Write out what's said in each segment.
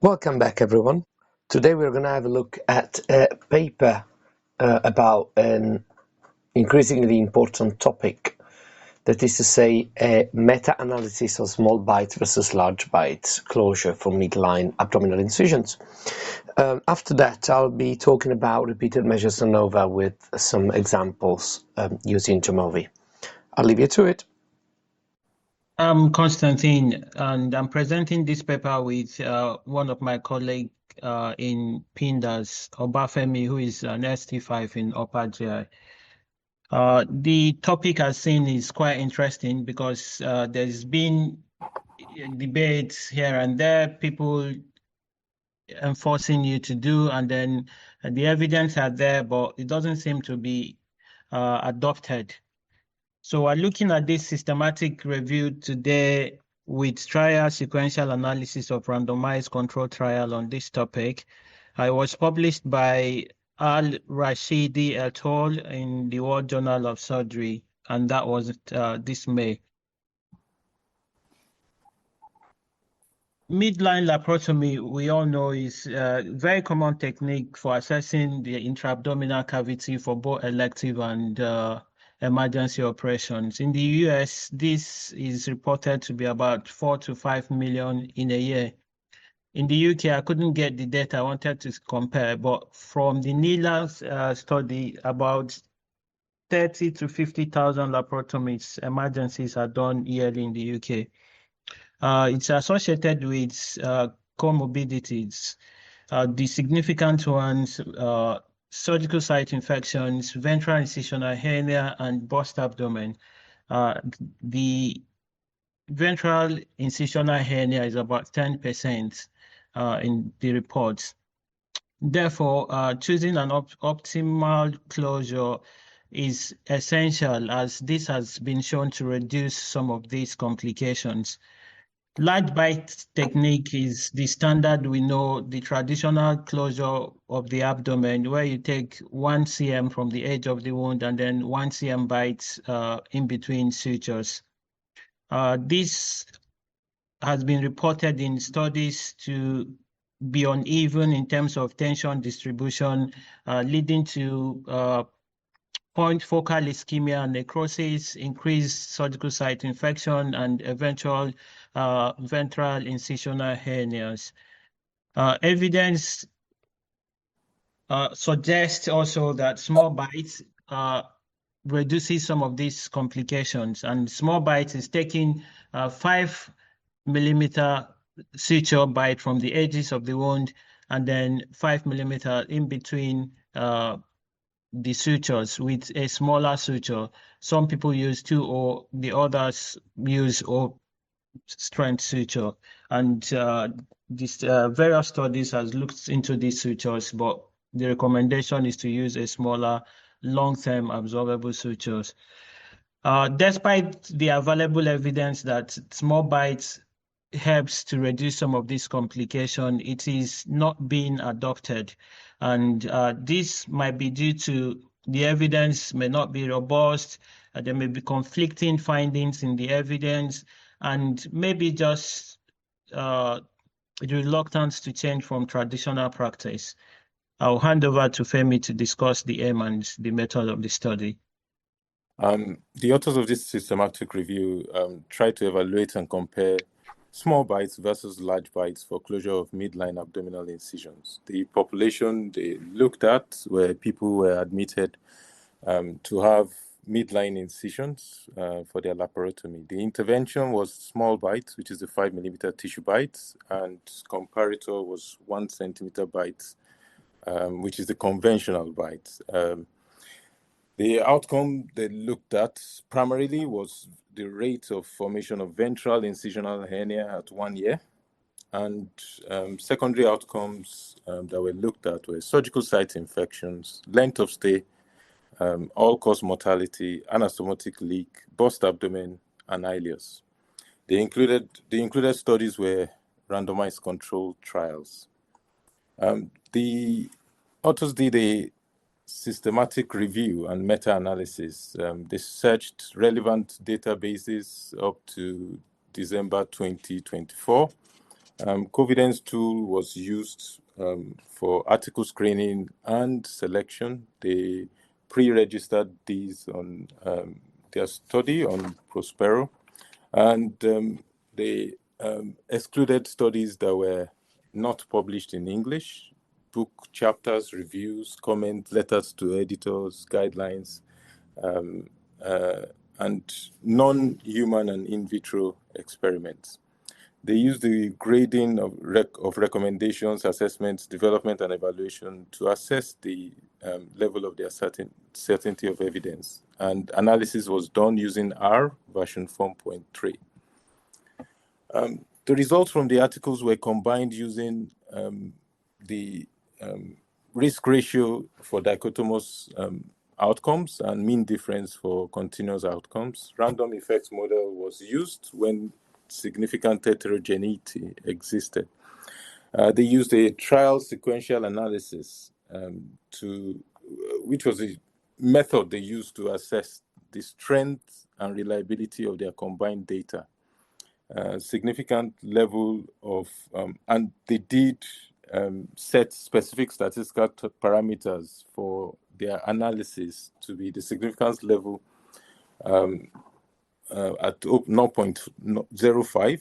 Welcome back, everyone. Today we're going to have a look at a paper about an increasingly important topic, that is to say, a meta-analysis of small bites versus large bites closure for midline abdominal incisions. After that, I'll be talking about repeated measures ANOVA with some examples using Jamovi. I'll leave you to it. I'm Constantine, and I'm presenting this paper with one of my colleagues in PINDAS, Obafemi, who is an ST5 in Upper GI. The topic I've seen is quite interesting because there's been debates here and there, people enforcing you to do, and then the evidence are there, but it doesn't seem to be adopted. So we're looking at this systematic review today with trial sequential analysis of randomized control trial on this topic. It was published by Al-Rashidi et al. In the World Journal of Surgery, and that was this May. Midline laparotomy, we all know, is a very common technique for assessing the intra-abdominal cavity for both elective and emergency operations. In the US, this is reported to be about 4 to 5 million in a year. In the UK, I couldn't get the data I wanted to compare, but from the NILA study, about 30 to 50,000 laparotomies, emergencies are done yearly in the UK. It's associated with comorbidities. The significant ones, surgical site infections, ventral incisional hernia, and burst abdomen. The ventral incisional hernia is about 10% in the reports. Therefore, choosing an optimal closure is essential, as this has been shown to reduce some of these complications. Large bite technique is the standard. We know the traditional closure of the abdomen, where you take 1 cm from the edge of the wound and then 1 cm bites in between sutures. This has been reported in studies to be uneven in terms of tension distribution, leading to point focal ischemia and necrosis, increased surgical site infection, and eventual ventral incisional hernias. Evidence suggests also that small bites reduces some of these complications, and small bites is taking 5 millimeter suture bite from the edges of the wound, and then 5 millimeter in between the sutures with a smaller suture. Some people use 2, or the others use strength suture. And this various studies has looked into these sutures, but the recommendation is to use a smaller, long-term absorbable sutures. Despite the available evidence that small bites helps to reduce some of this complication, it is not being adopted. And this might be due to the evidence may not be robust, there may be conflicting findings in the evidence, and maybe just reluctance to change from traditional practice. I'll hand over to Femi to discuss the aim and the method of the study. The authors of this systematic review tried to evaluate and compare small bites versus large bites for closure of midline abdominal incisions. The population they looked at were people who were admitted to have midline incisions for their laparotomy. The intervention was small bites, which is the 5 millimeter tissue bites, and comparator was 1 centimeter bites, which is the conventional bite. The outcome they looked at primarily was the rate of formation of ventral incisional hernia at 1 year. And secondary outcomes that were looked at were surgical site infections, length of stay, all-cause mortality, anastomotic leak, burst abdomen, and ileus. The included studies were randomized controlled trials. The authors did a systematic review and meta-analysis. They searched relevant databases up to December 2024 Covidence tool was used for article screening and selection. They pre-registered these on their study on Prospero, and they excluded studies that were not published in English, book chapters, reviews, comments, letters to editors, guidelines, and non-human and in vitro experiments. They use the grading of recommendations, assessments, development, and evaluation to assess the level of their certainty of evidence. And analysis was done using R version 4.3. The results from the articles were combined using the risk ratio for dichotomous outcomes and mean difference for continuous outcomes. Random effects model was used when significant heterogeneity existed. They used a trial sequential analysis which was a method they used to assess the strength and reliability of their combined data. Significant level of, and they did set specific statistical parameters for their analysis to be the significance level at 0.05,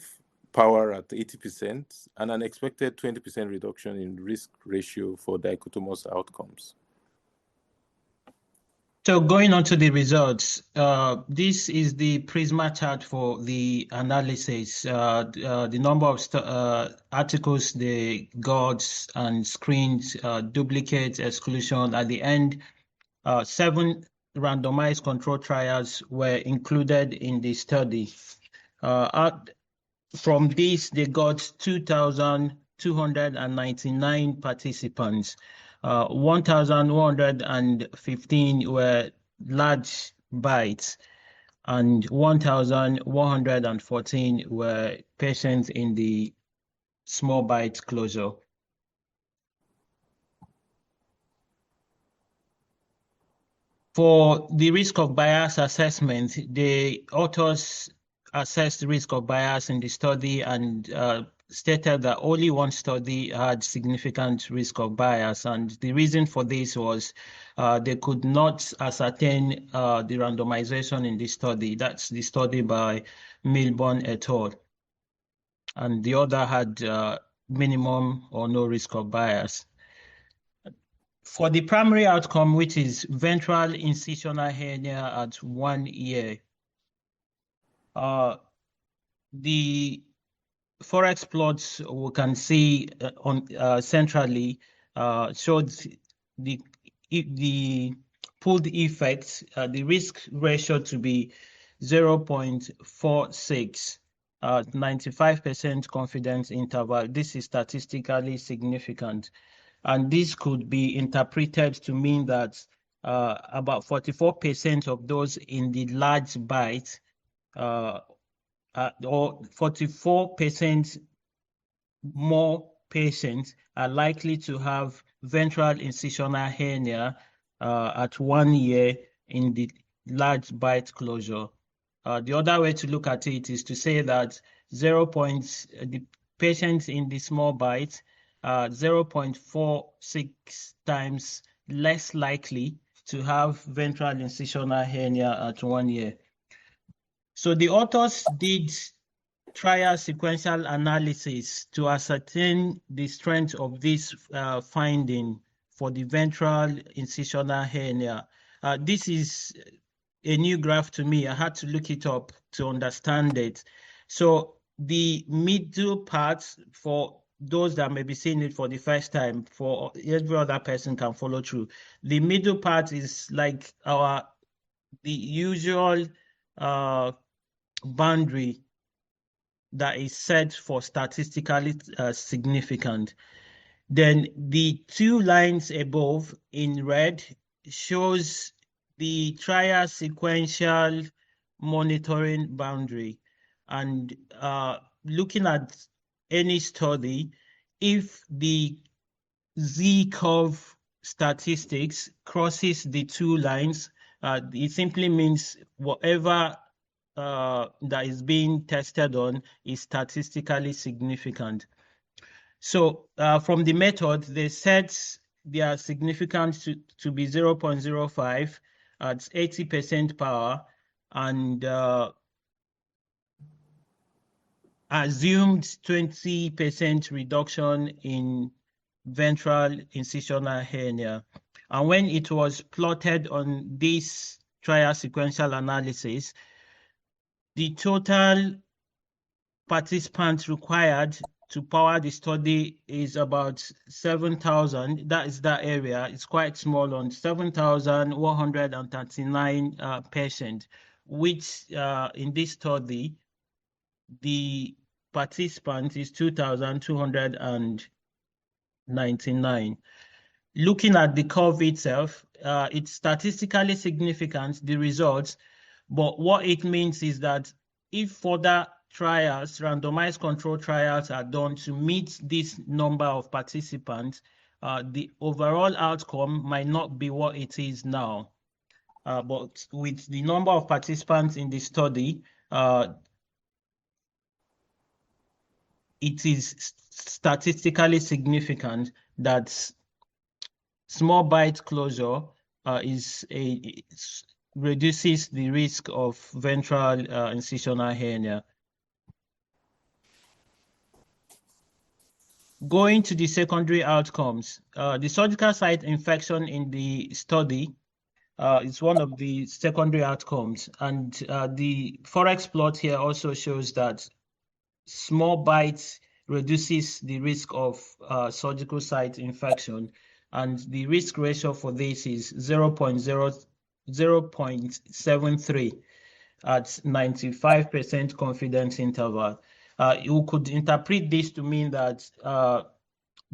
power at 80%, and an expected 20% reduction in risk ratio for dichotomous outcomes. So going on to the results, this is the Prisma chart for the analysis. The number of articles they got and screened, duplicates, exclusion. At the end, 7 randomized control trials were included in the study. From this, they got 2,299 participants. 1,115 were large bites, and 1,114 were patients in the small bite closure. For the risk of bias assessment, the authors assessed the risk of bias in the study and stated that only one study had significant risk of bias. And the reason for this was they could not ascertain the randomization in the study. That's the study by Milburn et al. And the other had minimum or no risk of bias. For the primary outcome, which is ventral incisional hernia at 1 year, the Forex plots we can see on centrally showed the pooled effects, the risk ratio to be 0.46, 95% confidence interval. This is statistically significant. And this could be interpreted to mean that about 44% of those in the large bite or 44% more patients are likely to have ventral incisional hernia at 1 year in the large bite closure. The other way to look at it is to say that the patients in the small bite are 0.46 times less likely to have ventral incisional hernia at 1 year. So the authors did trial sequential analysis to ascertain the strength of this finding for the ventral incisional hernia. This is a new graph to me. I had to look it up to understand it. So the middle part, for those that may be seeing it for the first time, for every other person can follow through. The middle part is like the usual boundary that is set for statistically significant. Then the 2 lines above in red shows the trial sequential monitoring boundary. And looking at any study, if the Z-curve statistics crosses the 2 lines, it simply means whatever that is being tested on is statistically significant. So from the method, they set their significance to be 0.05 at 80% power, and assumed 20% reduction in ventral incisional hernia. And when it was plotted on this trial sequential analysis, the total participants required to power the study is about 7,000. That is that area. It's quite small, on 7,139 patients, which in this study, the participant is 2,299. Looking at the curve itself, it's statistically significant, the results, but what it means is that if further trials, randomized control trials, are done to meet this number of participants, the overall outcome might not be what it is now. But with the number of participants in the study, it is statistically significant that small bite closure reduces the risk of ventral incisional hernia. Going to the secondary outcomes, the surgical site infection in the study is one of the secondary outcomes, and the Forex plot here also shows that small bites reduces the risk of surgical site infection, and the risk ratio for this is 0.73 at 95% confidence interval. You could interpret this to mean that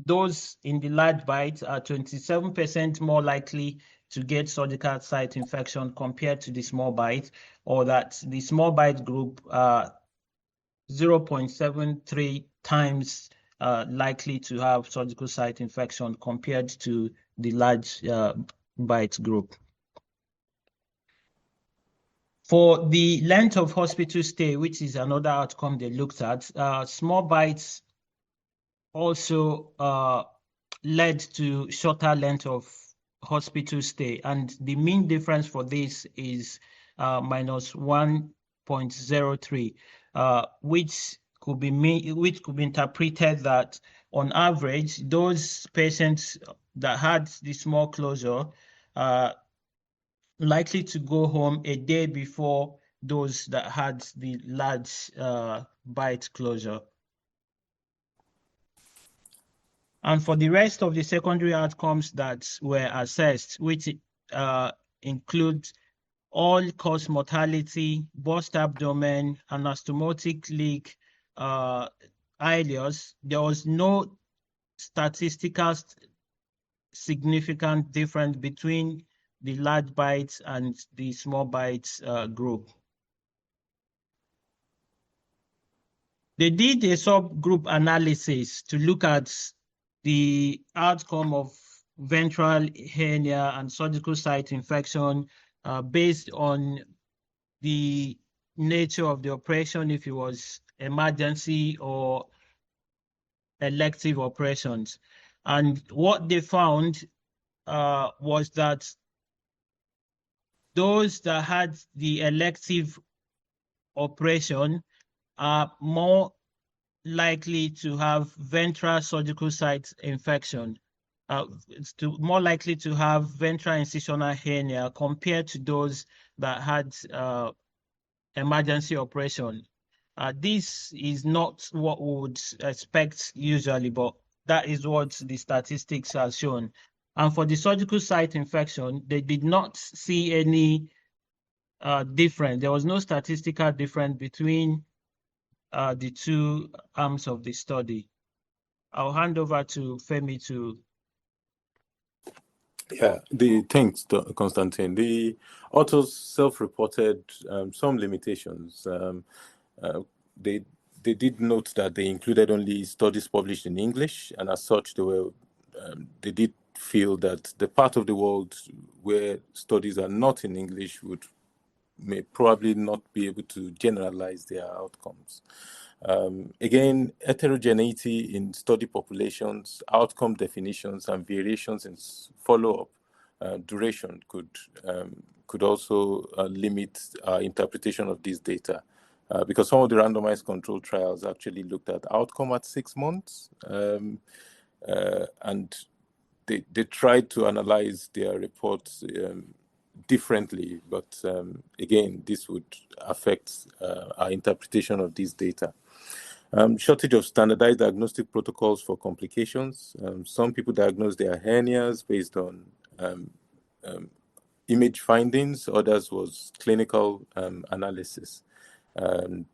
those in the large bites are 27% more likely to get surgical site infection compared to the small bite, or that the small bite group 0.73 times likely to have surgical site infection compared to the large bite group. For the length of hospital stay, which is another outcome they looked at, small bites also led to shorter length of hospital stay, and the mean difference for this is minus 1.03, which could be interpreted that on average, those patients that had the small closure likely to go home a day before those that had the large bite closure. And for the rest of the secondary outcomes that were assessed, which include all-cause mortality, burst abdomen, anastomotic leak, ileus, there was no statistical significant difference between the large bites and the small bites group. They did a subgroup analysis to look at the outcome of ventral hernia and surgical site infection based on the nature of the operation, if it was emergency or elective operations. And what they found was that those that had the elective operation are more likely to have ventral surgical site infection, more likely to have ventral incisional hernia compared to those that had emergency operation. This is not what we would expect usually, but that is what the statistics have shown. And for the surgical site infection, they did not see any difference. There was no statistical difference between the two arms of the study. I'll hand over to Femi to. Yeah, thanks, Constantine. The authors self-reported some limitations. They did note that they included only studies published in English, and as such, they did feel that the part of the world where studies are not in English may probably not be able to generalize their outcomes. Again, heterogeneity in study populations, outcome definitions, and variations in follow-up duration could also limit our interpretation of these data. Because some of the randomized control trials actually looked at outcome at 6 months, and they tried to analyze their reports differently, but again, this would affect our interpretation of these data. Shortage of standardized diagnostic protocols for complications. Some people diagnose their hernias based on image findings, others was clinical analysis. And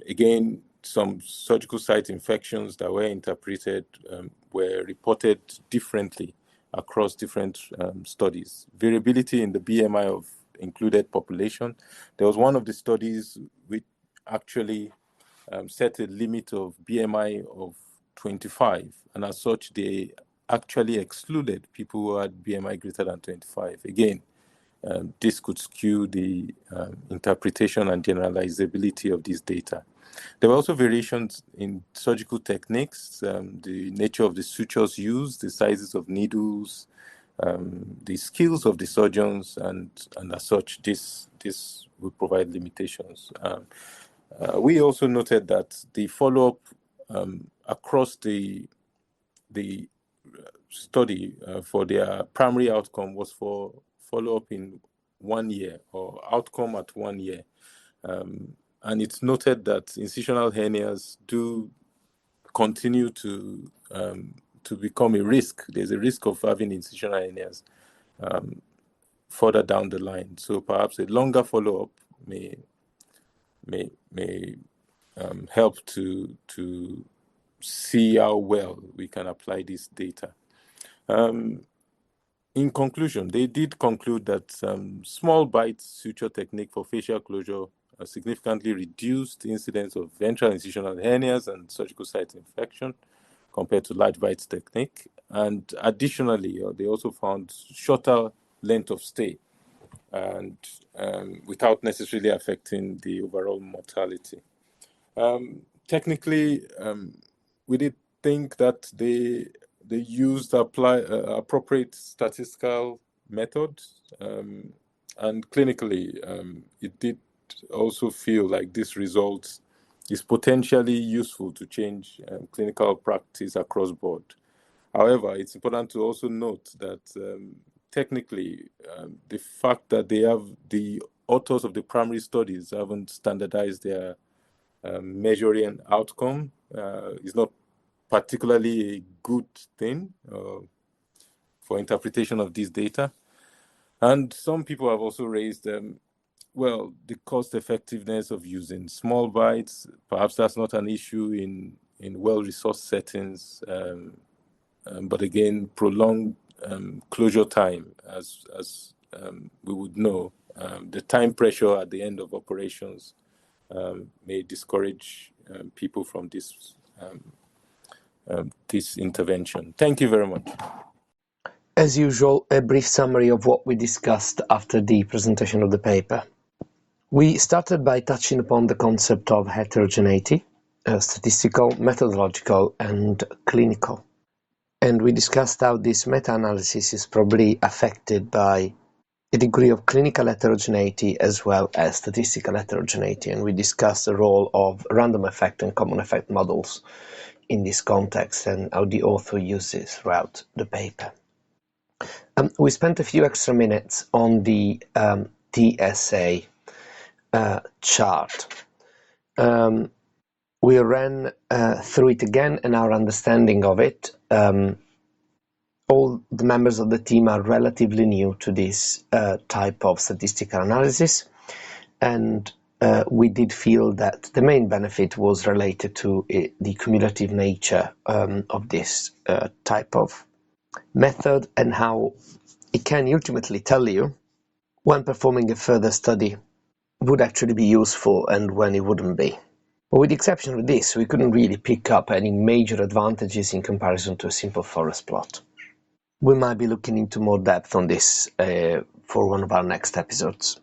again, some surgical site infections that were interpreted were reported differently across different studies. Variability in the BMI of included population. There was one of the studies which actually set a limit of BMI of 25, and as such, they actually excluded people who had BMI greater than 25. Again, this could skew the interpretation and generalizability of these data. There were also variations in surgical techniques, the nature of the sutures used, the sizes of needles, the skills of the surgeons, and as such, this would provide limitations. We also noted that the follow-up across the study for their primary outcome was for follow-up in 1 year or outcome at 1 year. And it's noted that incisional hernias do continue to become a risk. There's a risk of having incisional hernias further down the line. So perhaps a longer follow-up may help to see how well we can apply this data. In conclusion, they did conclude that small bite suture technique for facial closure significantly reduced the incidence of ventral incisional hernias and surgical site infection compared to large bites technique. And additionally, they also found shorter length of stay and without necessarily affecting the overall mortality. Technically, we did think that they used appropriate statistical methods, and clinically, it did also feel like this result is potentially useful to change clinical practice across board. However, it's important to also note that technically, the fact that the authors of the primary studies haven't standardized their measuring outcome is not particularly a good thing for interpretation of these data. And some people have also raised the cost effectiveness of using small bites. Perhaps that's not an issue in well-resourced settings, but again, prolonged closure time, as we would know, the time pressure at the end of operations may discourage people from this intervention. Thank you very much. As usual, a brief summary of what we discussed after the presentation of the paper. We started by touching upon the concept of heterogeneity, statistical, methodological, and clinical. And we discussed how this meta-analysis is probably affected by a degree of clinical heterogeneity as well as statistical heterogeneity. And we discussed the role of random effect and common effect models in this context and how the author uses throughout the paper. We spent a few extra minutes on the TSA chart. We ran through it again and our understanding of it. All the members of the team are relatively new to this type of statistical analysis, and we did feel that the main benefit was related to the cumulative nature of this type of method and how it can ultimately tell you when performing a further study would actually be useful and when it wouldn't be. But with the exception of this, we couldn't really pick up any major advantages in comparison to a simple forest plot. We might be looking into more depth on this for one of our next episodes.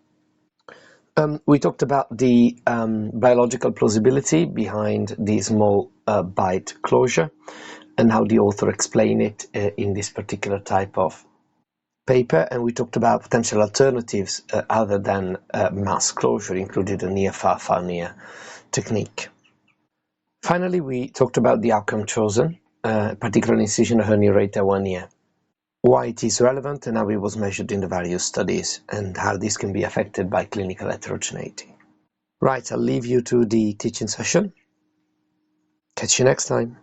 We talked about the biological plausibility behind the small bite closure and how the author explained it in this particular type of paper, and we talked about potential alternatives other than mass closure, including the near-far near technique. Finally, we talked about the outcome chosen, particular incision hernia rate at 1 year, why it is relevant and how it was measured in the various studies, and how this can be affected by clinical heterogeneity. Right, I'll leave you to the teaching session. Catch you next time.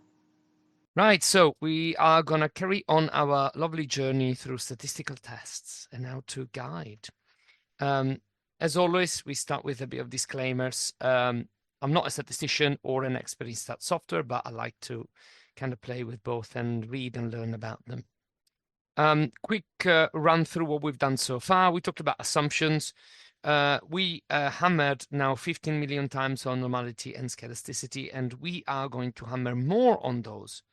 Right, so we are going to carry on our lovely journey through statistical tests and how to guide. As always, we start with a bit of disclaimers. I'm not a statistician or an expert in stat software, but I like to kind of play with both and read and learn about them. Quick run through what we've done so far. We talked about assumptions. We hammered now 15 million times on normality and scalasticity, and we are going to hammer more on those.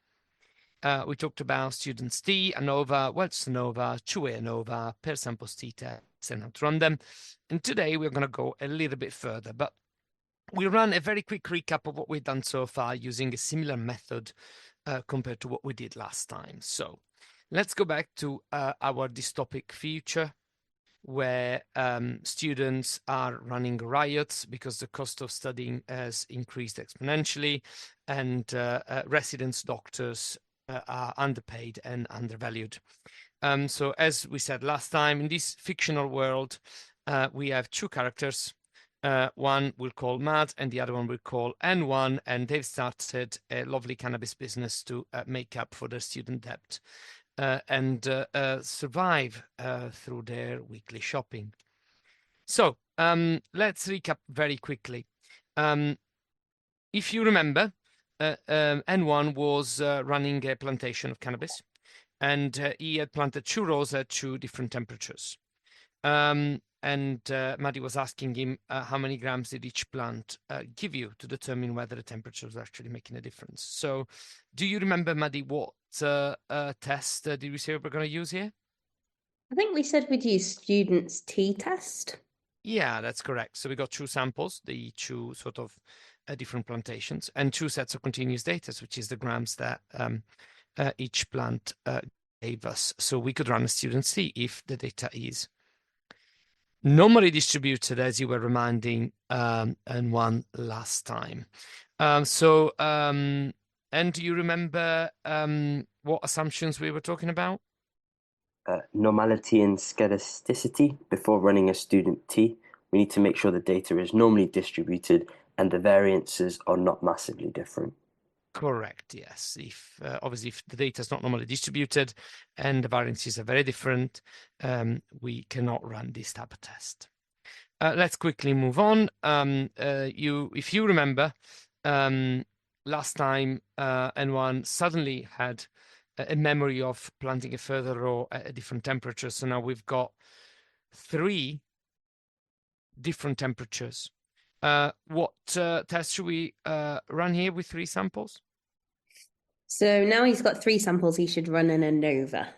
We talked about students T, ANOVA, Welch ANOVA, two-way ANOVA, pair samples T tests, and how to run them. And today we're going to go a little bit further, but we run a very quick recap of what we've done so far using a similar method compared to what we did last time. So let's go back to our dystopic future where students are running riots because the cost of studying has increased exponentially, and residents, doctors are underpaid and undervalued. So as we said last time, in this fictional world, we have two characters. One we'll call Matt and the other one we'll call N1, and they've started a lovely cannabis business to make up for their student debt and survive through their weekly shopping. So let's recap very quickly. If you remember, N1 was running a plantation of cannabis, and he had planted 2 rows at 2 different temperatures. And Maddie was asking him how many grams did each plant give you to determine whether the temperature was actually making a difference. So do you remember, Maddie, what test did we say we're going to use here? I think we said we'd use students' t-test. Yeah, that's correct. So we got 2 samples, the 2 sort of different plantations, and 2 sets of continuous data, which is the grams that each plant gave us. So we could run a student T if the data is normally distributed, as you were reminding N1 last time. And do you remember what assumptions we were talking about? Normality and scalasticity. Before running a student T, we need to make sure the data is normally distributed and the variances are not massively different. Correct, yes. If obviously if the data is not normally distributed and the variances are very different, we cannot run this type of test. Let's quickly move on. If you remember, last time N1 suddenly had a memory of planting a further row at a different temperature. So now we've got 3 different temperatures. What test should we run here with 3 samples? So now he's got 3 samples, he should run an ANOVA.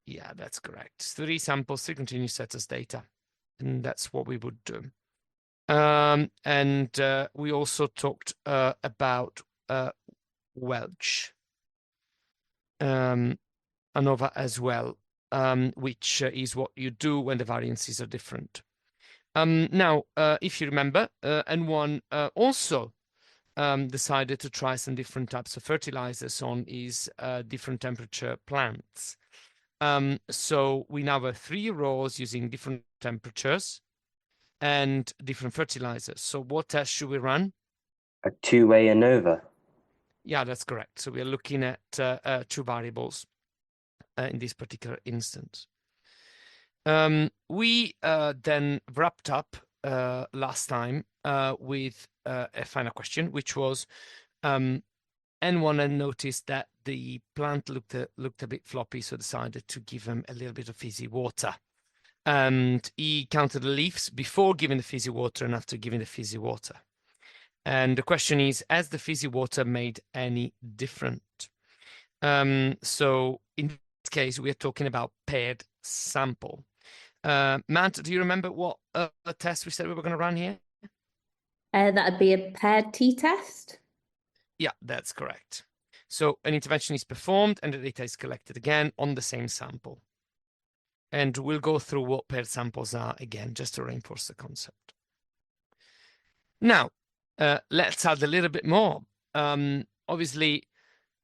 Yeah, that's correct. 3 samples, 3 continuous sets of data. And that's what we would do. And we also talked about Welch ANOVA as well, which is what you do when the variances are different. Now, if you remember, N1 also decided to try some different types of fertilizers on his different temperature plants. So we now have 3 rows using different temperatures and different fertilizers. So what test should we run? A 2-way ANOVA. Yeah, that's correct. So we are looking at 2 variables in this particular instance. We then wrapped up last time with a final question, which was N1 had noticed that the plant looked a bit floppy, so decided to give him a little bit of fizzy water. And he counted the leaves before giving the fizzy water and after giving the fizzy water. And the question is, has the fizzy water made any difference? So in this case, we are talking about paired sample. Matt, do you remember what test we said we were going to run here? That'd be a paired t-test. Yeah, that's correct. So an intervention is performed and the data is collected again on the same sample. And we'll go through what paired samples are again, just to reinforce the concept. Now, let's add a little bit more. Obviously,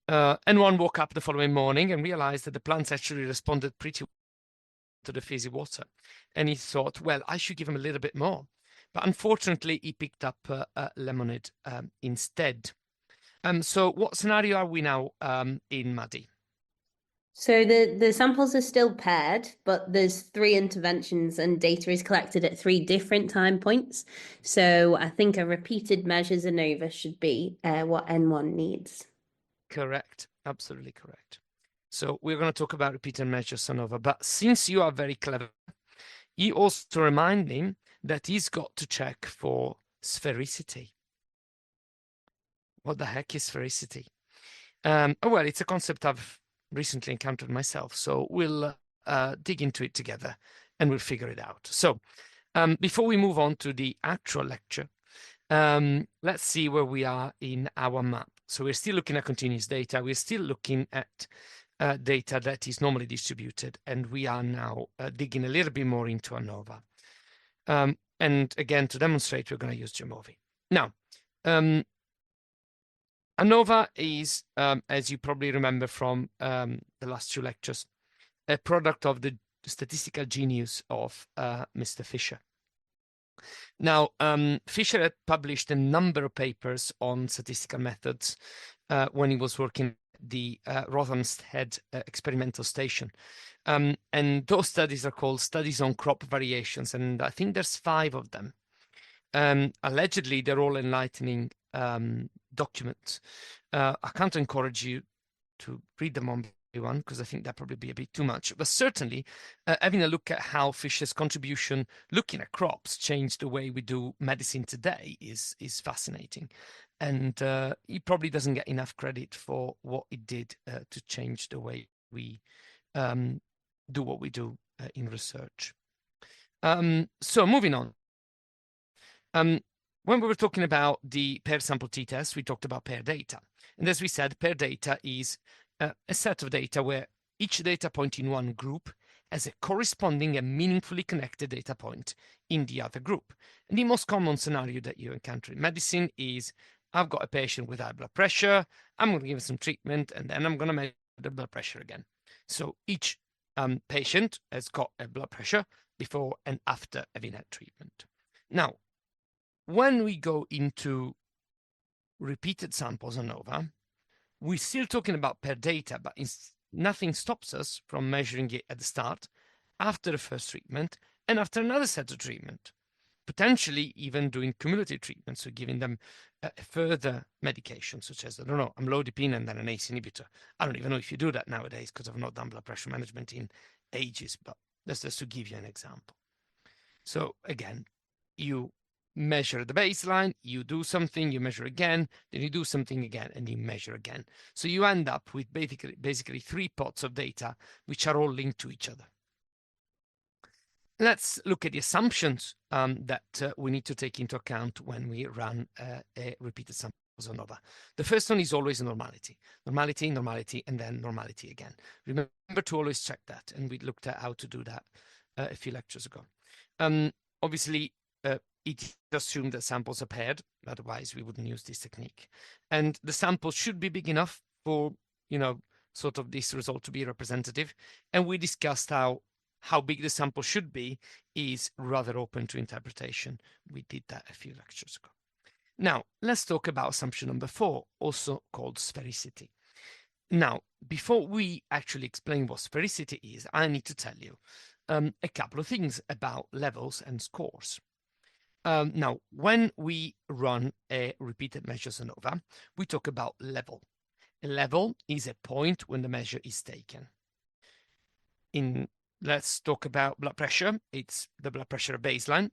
N1 woke up the following morning and realized that the plants actually responded pretty well to the fizzy water. And he thought, well, I should give him a little bit more. But unfortunately, he picked up lemonade instead. So what scenario are we now in, Maddie? So the samples are still paired, but there's 3 interventions and data is collected at 3 different time points. So I think a repeated measures ANOVA should be what N1 needs. Correct. Absolutely correct. So we're going to talk about repeated measures ANOVA. But since you are very clever, you also remind him that he's got to check for sphericity. What the heck is sphericity? Oh, well, it's a concept I've recently encountered myself. So we'll dig into it together and we'll figure it out. So before we move on to the actual lecture, let's see where we are in our map. So we're still looking at continuous data. We're still looking at data that is normally distributed. And we are now digging a little bit more into ANOVA. And again, to demonstrate, we're going to use Jamovi. Now, ANOVA is, as you probably remember from the last 2 lectures, a product of the statistical genius of Mr. Fisher. Now, Fisher had published a number of papers on statistical methods when he was working at the Rotham's Head Experimental Station. And those studies are called Studies on Crop Variations, and I think there's 5 of them. Allegedly, they're all enlightening documents. I can't encourage you to read them on one because I think that'd probably be a bit too much. But certainly, having a look at how Fisher's contribution, looking at crops, changed the way we do medicine today is fascinating. And he probably doesn't get enough credit for what he did to change the way we do what we do in research. So moving on. When we were talking about the paired sample t-test, we talked about paired data. And as we said, paired data is a set of data where each data point in one group has a corresponding and meaningfully connected data point in the other group. And the most common scenario that you encounter in medicine is, I've got a patient with high blood pressure, I'm going to give him some treatment, and then I'm going to measure the blood pressure again. So each patient has got a blood pressure before and after having had treatment. Now, when we go into repeated samples ANOVA, we're still talking about paired data, but nothing stops us from measuring it at the start, after the first treatment, and after another set of treatment. Potentially even doing cumulative treatment, so giving them a further medication, such as, I don't know, amlodipine and then an ACE inhibitor. I don't even know if you do that nowadays because I've not done blood pressure management in ages, but that's just to give you an example. So again, you measure the baseline, you do something, you measure again, then you do something again, and you measure again. So you end up with basically 3 pots of data, which are all linked to each other. Let's look at the assumptions that we need to take into account when we run a repeated samples ANOVA. The first one is always normality. Normality, normality, and then normality again. Remember to always check that, and we looked at how to do that a few lectures ago. Obviously, it assumes that samples are paired, otherwise we wouldn't use this technique. And the sample should be big enough for, sort of this result to be representative. And we discussed how big the sample should be is rather open to interpretation. We did that a few lectures ago. Now, let's talk about assumption number 4, also called sphericity. Now, before we actually explain what sphericity is, I need to tell you a couple of things about levels and scores. Now, when we run a repeated measures ANOVA, we talk about level. A level is a point when the measure is taken. Let's talk about blood pressure. It's the blood pressure baseline.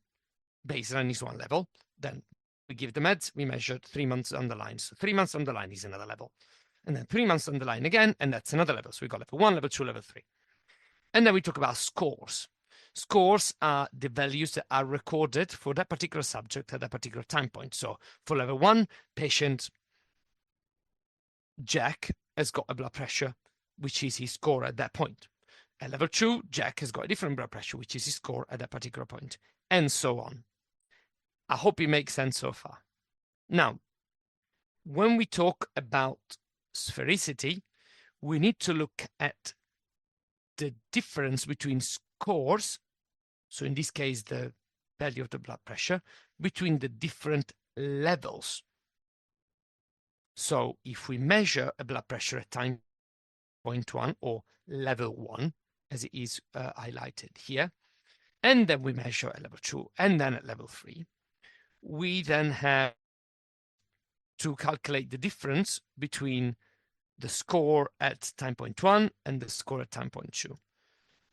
Baseline is one level. Then we give the meds. We measure 3 months down the line. So 3 months down the line is another level. And then 3 months down the line again, and that's another level. So we got level 1, level 2, level 3. And then we talk about scores. Scores are the values that are recorded for that particular subject at that particular time point. So for level 1, patient Jack has got a blood pressure, which is his score at that point. At level 2, Jack has got a different blood pressure, which is his score at that particular point, and so on. I hope it makes sense so far. Now, when we talk about sphericity, we need to look at the difference between scores, so in this case, the value of the blood pressure, between the different levels. So if we measure a blood pressure at time point 1 or level 1, as it is highlighted here, and then we measure at level 2 and then at level 3, we then have to calculate the difference between the score at time point 1 and the score at time point 2.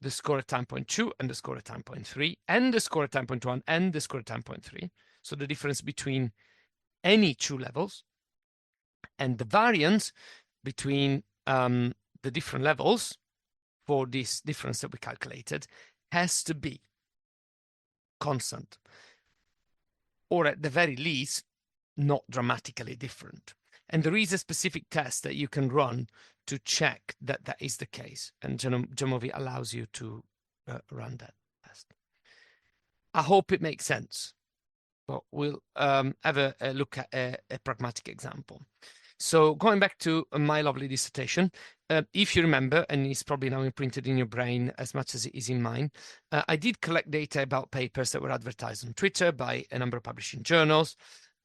The score at time point 2 and the score at time point 3, and the score at time point 1 and the score at time point 3. So the difference between any two levels, and the variance between the different levels for this difference that we calculated has to be constant, or at the very least, not dramatically different. And there is a specific test that you can run to check that that is the case. And Jamovi allows you to run that test. I hope it makes sense, but we'll have a look at a pragmatic example. So going back to my lovely dissertation, if you remember, and it's probably now imprinted in your brain as much as it is in mine, I did collect data about papers that were advertised on Twitter by a number of publishing journals.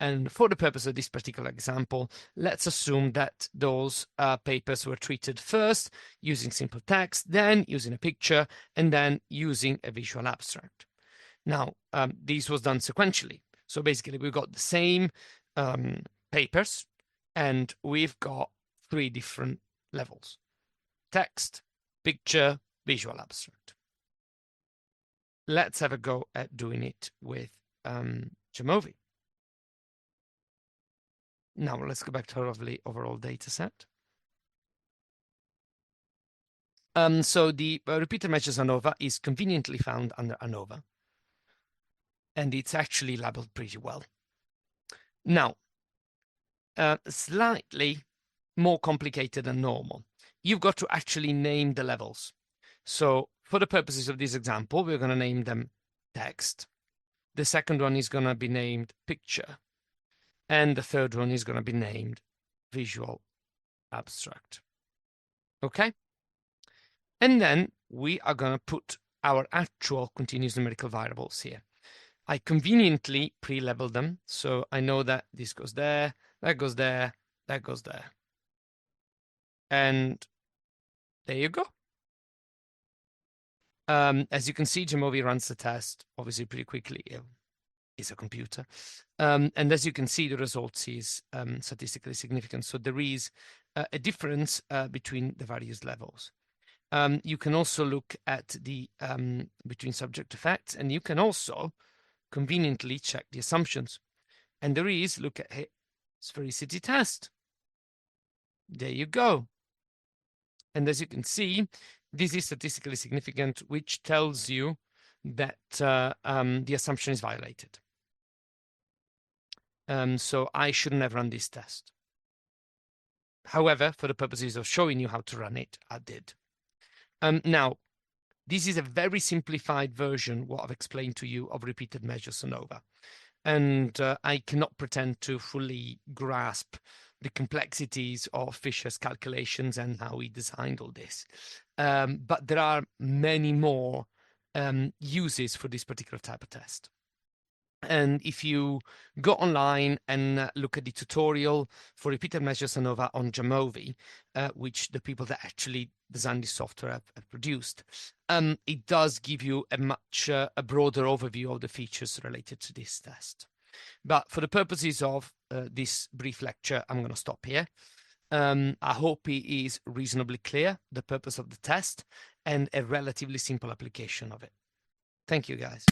And for the purpose of this particular example, let's assume that those papers were treated first using simple text, then using a picture, and then using a visual abstract. Now, this was done sequentially. So basically, we've got the same papers, and we've got 3 different levels: text, picture, visual abstract. Let's have a go at doing it with Jamovi. Now let's go back to our lovely overall data set. So the repeated measures ANOVA is conveniently found under ANOVA, and it's actually labeled pretty well. Now, slightly more complicated than normal. You've got to actually name the levels. So for the purposes of this example, we're going to name them text. The second one is going to be named picture. And the third one is going to be named visual abstract. Okay? And then we are going to put our actual continuous numerical variables here. I conveniently pre-labeled them, so I know that this goes there, that goes there, that goes there. And there you go. As you can see, Jamovi runs the test, obviously pretty quickly. It's a computer. And as you can see, the results is statistically significant. So there is a difference between the various levels. You can also look at the between subject effects, and you can also conveniently check the assumptions. And there is, look at sphericity test. There you go. And as you can see, this is statistically significant, which tells you that the assumption is violated. So I shouldn't have run this test. However, for the purposes of showing you how to run it, I did. Now, this is a very simplified version, what I've explained to you, of repeated measures ANOVA. And I cannot pretend to fully grasp the complexities of Fisher's calculations and how he designed all this. But there are many more uses for this particular type of test. And if you go online and look at the tutorial for repeated measures ANOVA on Jamovi, which the people that actually designed this software have produced, it does give you a much a broader overview of the features related to this test. But for the purposes of this brief lecture, I'm going to stop here. I hope it is reasonably clear, the purpose of the test, and a relatively simple application of it. Thank you, guys.